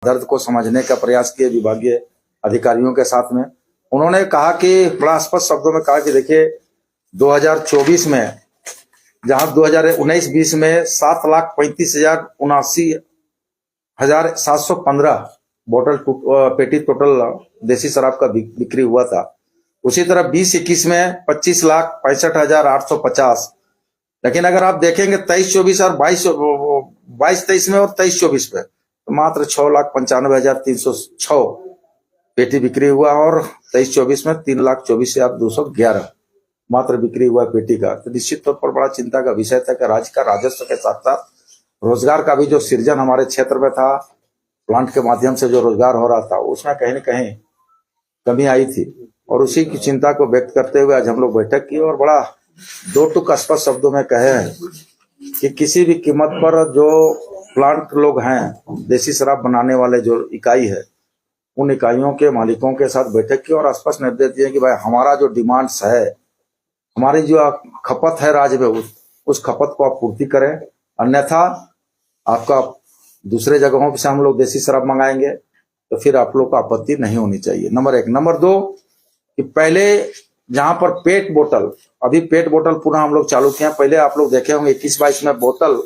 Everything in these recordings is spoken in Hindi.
दर्द को समझने का प्रयास किए विभागीय अधिकारियों के साथ में। उन्होंने कहा कि बड़ा स्पष्ट शब्दों में कहा कि देखिए 2024 में जहां 2019-20 में 7,35,79,715 बोतल पेटी टोटल देसी शराब का बिक्री हुआ था, उसी तरह 20-21 में 25,65,850। लेकिन अगर आप देखेंगे 23-24 और 22-23 में और 23-24 में तो मात्र 6,95,306 पेटी बिक्री हुआ और 23-24 में 3,24,211 मात्र बिक्री हुआ पेटी का। तो निश्चित तौर पर बड़ा चिंता का विषय था कि राज्य का राजस्व के साथ साथ रोजगार का भी जो सृजन हमारे क्षेत्र में था, प्लांट के माध्यम से जो रोजगार हो रहा था, उसमें कहीं न कहीं कमी आई थी। और उसी की चिंता को व्यक्त करते हुए आज हम लोग बैठक की और बड़ा दो टुक स्पष्ट शब्दों में कहे हैं कि किसी भी कीमत पर जो प्लांट लोग हैं, देसी शराब बनाने वाले जो इकाई है, उन इकाइयों के मालिकों के साथ बैठक की और स्पष्ट निर्देश दिए कि भाई हमारा जो डिमांड्स है, हमारी जो खपत है राज्य में, उस खपत को आप पूर्ति करें, अन्यथा आपका दूसरे जगहों से हम लोग देसी शराब मंगाएंगे तो फिर आप लोग को आपत्ति नहीं होनी चाहिए। नंबर 1। नंबर 2 कि पहले जहां पर पेट बोतल, अभी पेट बोतल पुनः हम लोग चालू किया। पहले आप लोग देखे होंगे 21-22 में बोतल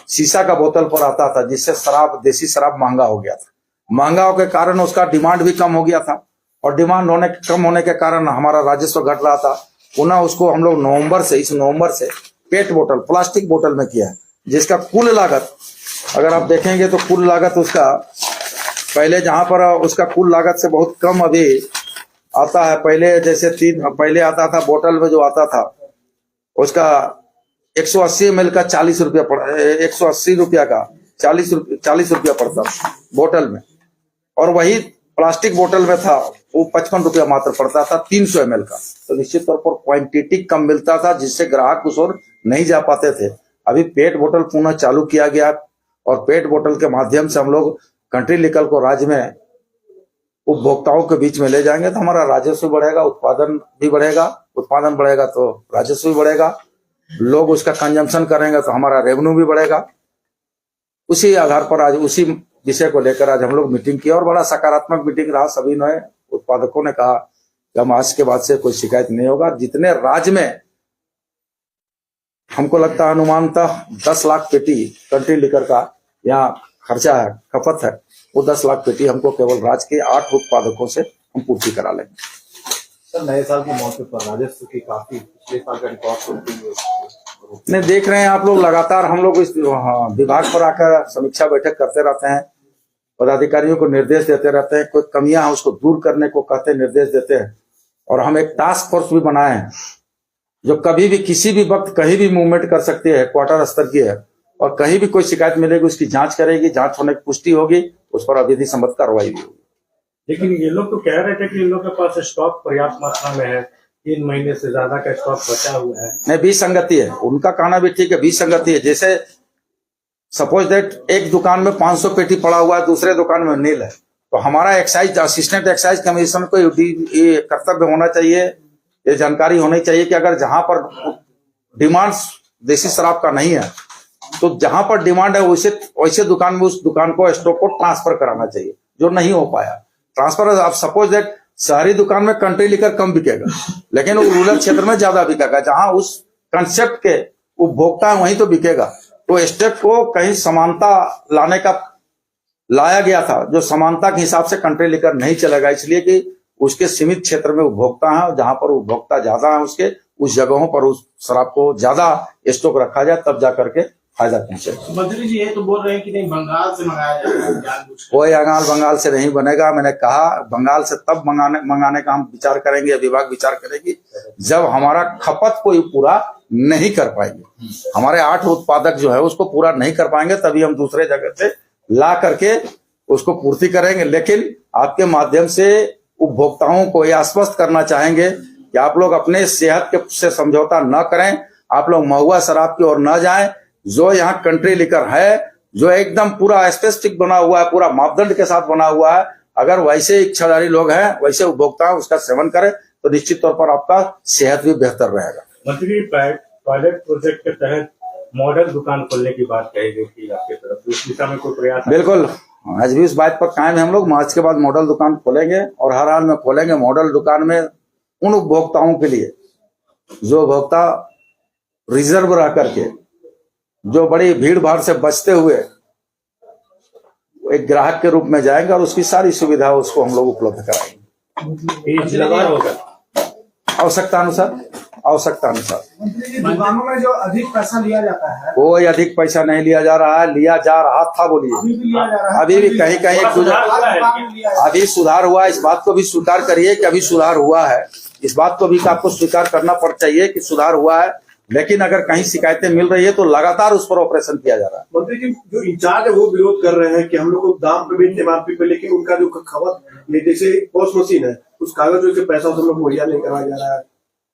शीशा का बोतल पर आता था, जिससे शराब, देसी शराब महंगा हो गया था। महंगा होने के कारण उसका डिमांड भी कम हो गया था और डिमांड कम होने के कारण हमारा राजस्व घट रहा था। पुनः उसको हम लोग इस नवंबर से पेट बोतल प्लास्टिक बोतल में किया है, जिसका कुल लागत अगर आप देखेंगे तो कुल लागत उसका पहले जहां पर उसका कुल लागत से बहुत कम अभी आता है। पहले जैसे पहले आता था बोतल में, जो आता था उसका 180 ml का 40 रुपया 180 रुपया का 40 रुपया पड़ता बोतल में, और वही प्लास्टिक बोतल में था वो 55 रुपया मात्र पड़ता था 300 ml का। तो निश्चित तौर पर क्वांटिटी कम मिलता था, जिससे ग्राहक उस ओर नहीं जा पाते थे। अभी पेट बोतल पुनः चालू किया गया और पेट बोतल के माध्यम से हम लोग कंट्री लिकर को राज्य में उपभोक्ताओं के बीच में ले जाएंगे तो हमारा राजस्व बढ़ेगा, उत्पादन भी बढ़ेगा। उत्पादन बढ़ेगा तो राजस्व भी बढ़ेगा, लोग उसका कंजम्पशन करेंगे तो हमारा रेवेन्यू भी बढ़ेगा। उसी आधार पर आज उसी विषय को लेकर आज हम लोग मीटिंग की और बड़ा सकारात्मक मीटिंग रहा। सभी ने, उत्पादकों ने कहा कि हम आज के बाद से कोई शिकायत नहीं होगा। जितने राज्य में हमको लगता है अनुमानतः 10 लाख पेटी कंट्री लिकर का यहाँ खर्चा है, खपत है, वो 10 लाख पेटी हमको केवल राज्य के 8 उत्पादकों से हम पूर्ति करा लेंगे। सर, नए साल के मौके पर राजस्व की काफी पिछले साल का रिकॉर्ड नहीं देख रहे हैं आप लोग, लगातार हम लोग इस विभाग पर आकर समीक्षा बैठक करते रहते हैं, पदाधिकारियों को निर्देश देते रहते हैं, कोई कमियां हैं उसको दूर करने को कहते निर्देश देते हैं। और हम एक टास्क फोर्स भी बनाए हैं जो कभी भी किसी भी वक्त कहीं भी मूवमेंट कर सकती है, क्वार्टर स्तर की है, और कहीं भी कोई शिकायत मिलेगी उसकी जांच करेगी, जांच होने की पुष्टि होगी, उस पर अविधि सम्मत कार्रवाई भी होगी। लेकिन ये लोग तो कह रहे थे कि इन लोग के पास स्टॉक पर्याप्त मात्रा में है, 3 महीने से ज्यादा का स्टॉक बचा हुआ है। नहीं, विसंगति है, उनका कहना भी ठीक है, विसंगति है। जैसे सपोज दैट एक दुकान में 500 पेटी पड़ा हुआ है, दूसरे दुकान में नील है, तो हमारा एक्साइज असिस्टेंट एक्साइज कमीशन को ये कर्तव्य होना चाहिए, ये जानकारी होनी चाहिए कि अगर जहां पर डिमांड देसी शराब का नहीं है तो जहां पर डिमांड है वैसे दुकान में उस दुकान को स्टॉक को ट्रांसफर कराना चाहिए, जो नहीं हो पाया ट्रांसफर। आप सपोज दैट शहरी दुकान में कंट्री लिकर कम बिकेगा, लेकिन वो रूरल क्षेत्र में ज्यादा बिकेगा, जहां उस कंसेप्ट के उपभोक्ता वहीं तो बिकेगा। तो स्टेट को कहीं समानता लाया गया था, जो समानता के हिसाब से कंट्री लिकर नहीं चलेगा, इसलिए कि उसके सीमित क्षेत्र में उपभोक्ता है, जहां पर उपभोक्ता ज्यादा है उसके उस जगहों पर उस शराब को ज्यादा स्टॉक रखा जाए, तब जाकर के फायदा पहुंचे। मंत्री जी ये तो बोल रहे हैं कि नहीं बंगाल से मंगाया जाएगा, कोई बंगाल से नहीं बनेगा। मैंने कहा बंगाल से तब मंगाने का हम विचार करेंगे, विभाग विचार करेगी जब हमारा खपत को पूरा नहीं कर पाएंगे, हमारे 8 उत्पादक जो है उसको पूरा नहीं कर पाएंगे, तभी हम दूसरे जगह से ला करके उसको पूर्ति करेंगे। लेकिन आपके माध्यम से उपभोक्ताओं को यह आश्वस्त करना चाहेंगे कि आप लोग अपने सेहत से समझौता न करें, आप लोग महुआ शराब की ओर न जाएं। जो यहाँ कंट्री लिकर है, जो एकदम पूरा स्पेसिफिक बना हुआ है, पूरा मापदंड के साथ बना हुआ है, अगर वैसे इच्छाधारी लोग हैं, वैसे उपभोक्ता उसका सेवन करें तो निश्चित तौर पर आपका सेहत भी बेहतर रहेगा। मंत्री, पायलट प्रोजेक्ट के तहत मॉडल दुकान खोलने की बात कही गई थी आपकी तरफ, उस दिशा में कोई प्रयास? बिल्कुल, आज भी उस बात पर कायम है हम लोग। मार्च के बाद मॉडल दुकान खोलेंगे और हर हाल में खोलेंगे। मॉडल दुकान में उन उपभोक्ताओं के लिए जो उपभोक्ता रिजर्व रह करके, जो बड़ी भीड़ भाड़ से बचते हुए एक ग्राहक के रूप में जाएंगे और उसकी सारी सुविधा उसको हम लोग उपलब्ध कराएंगे ये जिलावार होगा। आवश्यकता अनुसार। दुकानों में जो अधिक पैसा लिया जाता है, कोई अधिक पैसा नहीं लिया जा रहा है, लिया जा रहा था। बोलिए अभी भी लिया जा रहा है। अभी भी कहीं कहीं एक दूसरे अभी सुधार हुआ है। इस बात को भी स्वीकार करिए कि अभी सुधार हुआ है। इस बात को भी आपको स्वीकार करना पड़ चाहिए कि सुधार हुआ है। लेकिन अगर कहीं शिकायतें मिल रही है तो लगातार उस पर ऑपरेशन किया जा रहा है। मंत्री जी, जो इंचार्ज है वो विरोध कर रहे हैं कि हम लोग को दाम पे बेचते एमआरपी पे, लेकिन उनका जो खपत ये जैसे पोस्ट मशीन है उस कागज के पैसा हम लोग मुहैया नहीं करवाया जा रहा है।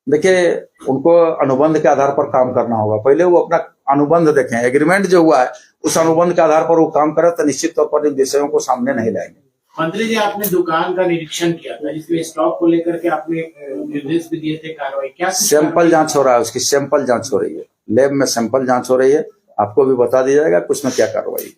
देखिए, उनको अनुबंध के आधार पर काम करना होगा। पहले वो अपना अनुबंध देखें, एग्रीमेंट जो हुआ है उस अनुबंध के आधार पर वो काम करे तो निश्चित तौर पर इन विषयों को सामने नहीं लाएंगे। मंत्री जी, आपने दुकान का निरीक्षण किया था जिसमें स्टॉक को लेकर के आपने निर्देश भी दिए थे कार्रवाई, क्या सैंपल जांच हो रहा है, उसकी सैंपल जांच हो रही है, लैब में सैंपल जांच हो रही है। आपको भी बता दिया जाएगा कुछ में क्या कार्रवाई।